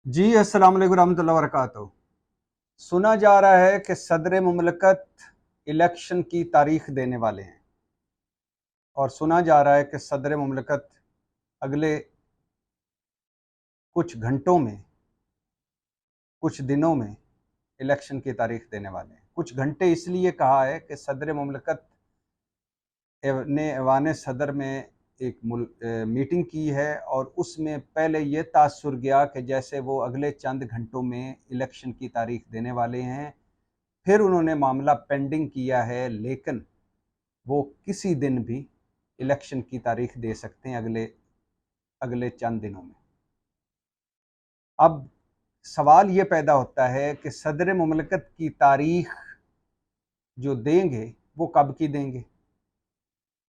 जी, अस्सलाम वालेकुम रहमतुल्लाहि व बरकातहू। सुना जा रहा है कि सदर मुमलकत इलेक्शन की तारीख देने वाले हैं और सुना जा रहा है कि सदर मुमलकत अगले कुछ घंटों में, कुछ दिनों में इलेक्शन की तारीख देने वाले हैं। कुछ घंटे इसलिए कहा है कि सदर मुमलकत ने ऐवान सदर में एक मीटिंग की है और उसमें पहले ये तासुर गया कि जैसे वो अगले चंद घंटों में इलेक्शन की तारीख देने वाले हैं। फिर उन्होंने मामला पेंडिंग किया है, लेकिन वो किसी दिन भी इलेक्शन की तारीख दे सकते हैं अगले अगले चंद दिनों में। अब सवाल ये पैदा होता है कि सदर मुमलकत की तारीख जो देंगे वो कब की देंगे,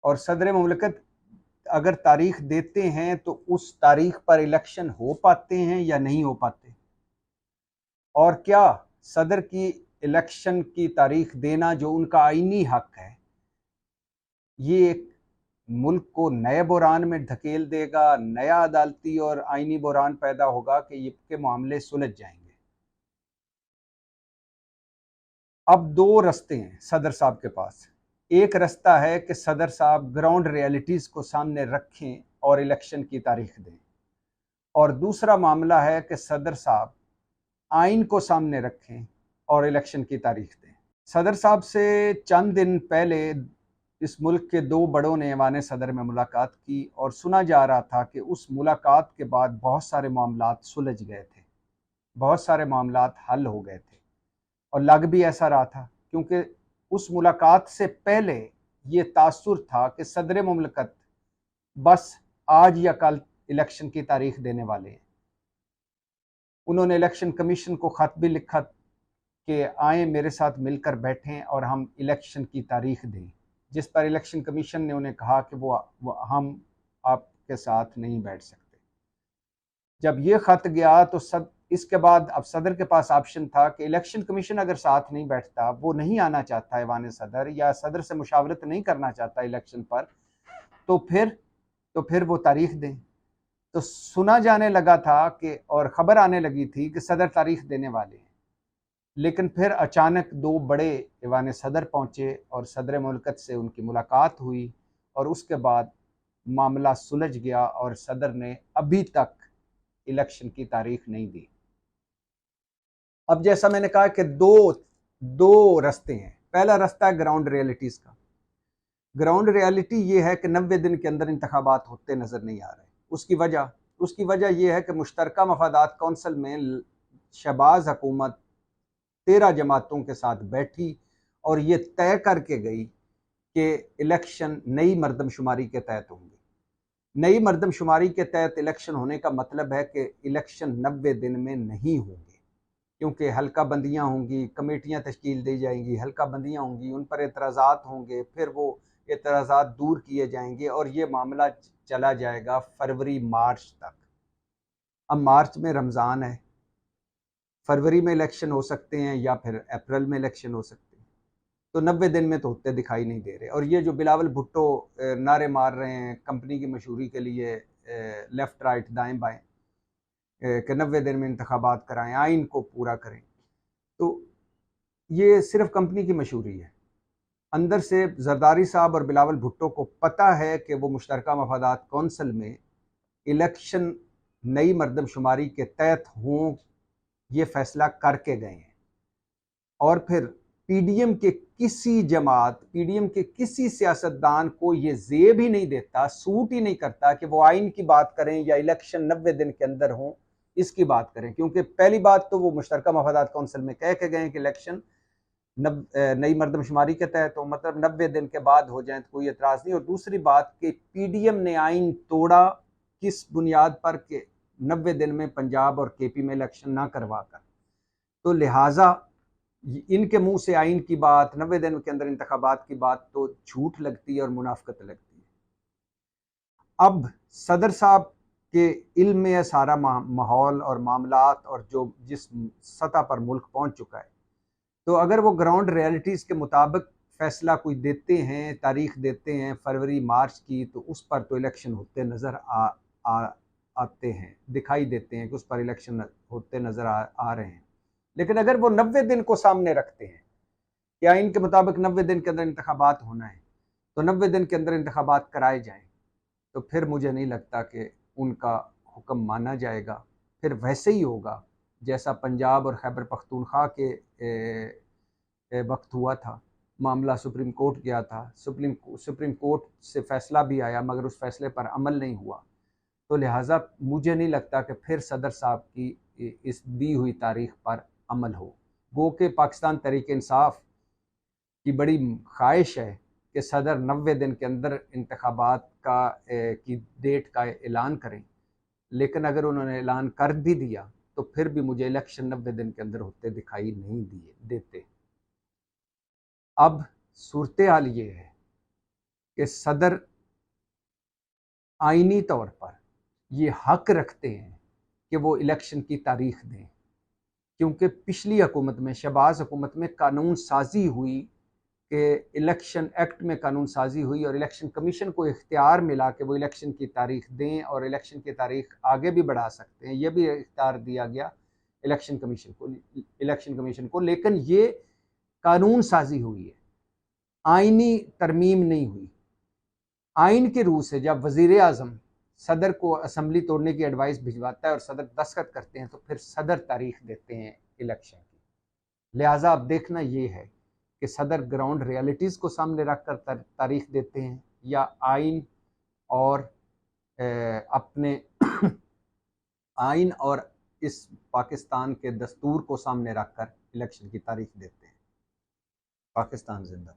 और सदर मुमलकत अगर तारीख देते हैं तो उस तारीख पर इलेक्शन हो पाते हैं या नहीं हो पाते, और क्या सदर की इलेक्शन की तारीख देना जो उनका आईनी हक है, ये एक मुल्क को नए बुरान में धकेल देगा, नया अदालती और आईनी बुरान पैदा होगा कि ये के मामले सुलझ जाएंगे। अब दो रास्ते हैं सदर साहब के पास। एक रास्ता है कि सदर साहब ग्राउंड रियलिटीज़ को सामने रखें और इलेक्शन की तारीख दें, और दूसरा मामला है कि सदर साहब आइन को सामने रखें और इलेक्शन की तारीख दें। सदर साहब से चंद दिन पहले इस मुल्क के दो बड़ों ने ऐवान सदर में मुलाकात की और सुना जा रहा था कि उस मुलाकात के बाद बहुत सारे मामलात सुलझ गए थे, बहुत सारे मामलात हल हो गए थे, और लग भी ऐसा रहा था क्योंकि उस मुलाकात से पहले ये तासुर था कि सदर मुमलकत बस आज या कल इलेक्शन की तारीख देने वाले हैं। उन्होंने इलेक्शन कमीशन को ख़त भी लिखा कि आए मेरे साथ मिलकर बैठें और हम इलेक्शन की तारीख दें, जिस पर इलेक्शन कमीशन ने उन्हें कहा कि वो हम आपके साथ नहीं बैठ सकते। जब ये ख़त गया तो इसके बाद अब सदर के पास ऑप्शन था कि इलेक्शन कमीशन अगर साथ नहीं बैठता, वो नहीं आना चाहता ऐवान सदर या सदर से मुशावरत नहीं करना चाहता इलेक्शन पर, तो फिर वो तारीख दें। तो सुना जाने लगा था कि, और ख़बर आने लगी थी कि सदर तारीख देने वाले हैं, लेकिन फिर अचानक दो बड़े ऐवान सदर पहुँचे और सदर मुमलकत से उनकी मुलाकात हुई और उसके बाद मामला सुलझ गया और सदर ने अभी तक इलेक्शन की तारीख नहीं दी। अब जैसा मैंने कहा कि दो दो रास्ते हैं। पहला रास्ता है ग्राउंड रियलिटीज़ का। ग्राउंड रियलिटी ये है कि 90 दिन के अंदर इंतखाबात होते नज़र नहीं आ रहे। उसकी वजह यह है कि मुश्तरका मफादात कौंसिल में शहबाज हुकूमत 13 जमातों के साथ बैठी और ये तय करके गई कि इलेक्शन नई मरदमशुमारी के तहत होंगे। नई मरदमशुमारी के तहत इलेक्शन होने का मतलब है कि इलेक्शन 90 दिन में नहीं होंगे, क्योंकि हल्का बंदियाँ होंगी, कमेटियाँ तश्कील दी जाएंगी, हल्का बंदियाँ होंगी, उन पर एतराज़ात होंगे, फिर वो एतराज़ात दूर किए जाएंगे और ये मामला चला जाएगा फरवरी मार्च तक। अब मार्च में रमज़ान है, फरवरी में इलेक्शन हो सकते हैं या फिर अप्रैल में इलेक्शन हो सकते हैं, तो 90 दिन में तो होते दिखाई नहीं दे रहे। और ये जो बिलावल भुट्टो नारे मार रहे हैं कंपनी की मशहूरी के लिए, लेफ़्ट राइट दाएं बाएं, कि 90 दिन में इंतखाबात कराएं, आइन को पूरा करें, तो ये सिर्फ कंपनी की मशहूरी है। अंदर से जरदारी साहब और बिलावल भुट्टो को पता है कि वो मुश्तरका मफादात कौंसिल में इलेक्शन नई मरदमशुमारी के तहत हों, ये फैसला करके गए हैं। और फिर पीडीएम के किसी सियासतदान को ये जेब ही नहीं देता, सूट ही नहीं करता कि वो आइन की बात करें या इलेक्शन 90 दिन के अंदर हो इसकी बात करें, क्योंकि पहली बात तो वो मुश्तरका मफादात कौंसिल में कह के गए कि इलेक्शन नई मरदमशुमारी के तहत हो, मतलब 90 दिन के बाद हो जाए तो कोई एतराज़ नहीं। और दूसरी बात कि पीडीएम ने आइन तोड़ा किस बुनियाद पर कि 90 दिन में पंजाब और केपी में इलेक्शन ना करवा कर, तो लिहाजा इनके मुंह से आइन की बात, 90 दिन के अंदर इंतखाबात की बात तो झूठ लगती है और मुनाफिकत लगती है। अब सदर साहब के इल्म में है सारा माहौल और मामलात और जो जिस सतह पर मुल्क पहुंच चुका है, तो अगर वो ग्राउंड रियलिटीज़ के मुताबिक फैसला कोई देते हैं, तारीख देते हैं फरवरी मार्च की, तो उस पर तो इलेक्शन होते नज़र आ आते हैं, दिखाई देते हैं कि उस पर इलेक्शन होते नज़र आ रहे हैं। लेकिन अगर वो 90 दिन को सामने रखते हैं कि आइन के मुताबिक 90 दिन के अंदर इंतखाबात होना है, तो 90 दिन के अंदर इंतखाबात कराए जाएँ, तो फिर मुझे नहीं लगता कि उनका हुक्म माना जाएगा। फिर वैसे ही होगा जैसा पंजाब और खैबर पख्तूनख्वा के वक्त हुआ था। मामला सुप्रीम कोर्ट गया था, सुप्रीम कोर्ट से फ़ैसला भी आया, मगर उस फ़ैसले पर अमल नहीं हुआ। तो लिहाजा मुझे नहीं लगता कि फिर सदर साहब की इस दी हुई तारीख पर अमल हो। गो के पाकिस्तान तहरीक-ए-इंसाफ की बड़ी ख्वाहिश है कि सदर 90 दिन के अंदर इंतखाबात की डेट का ऐलान करें, लेकिन अगर उन्होंने ऐलान कर भी दिया तो फिर भी मुझे इलेक्शन 90 दिन के अंदर होते दिखाई नहीं देते। अब सूरत हाल ये है कि सदर आईनी तौर पर ये हक रखते हैं कि वो इलेक्शन की तारीख दें, क्योंकि पिछली हुकूमत में, शहबाज हुकूमत में कानून साजी हुई कि इलेक्शन एक्ट में कानून साजी हुई और इलेक्शन कमीशन को इख्तियार मिला कि वो इलेक्शन की तारीख दें और इलेक्शन की तारीख आगे भी बढ़ा सकते हैं। ये भी इख्तियार दिया गया इलेक्शन कमीशन को, लेकिन ये कानून साजी हुई है, आइनी तरमीम नहीं हुई। आइन के रूह से जब वज़ीर आज़म सदर को असम्बली तोड़ने की एडवाइस भिजवाता है और सदर दस्तखत करते हैं, तो फिर सदर तारीख देते हैं इलेक्शन की। लिहाजा अब देखना ये है कि सदर ग्राउंड रियलिटीज़ को सामने रख कर तारीख देते हैं या आइन और अपने आइन और इस पाकिस्तान के दस्तूर को सामने रख कर इलेक्शन की तारीख देते हैं। पाकिस्तान जिंदा।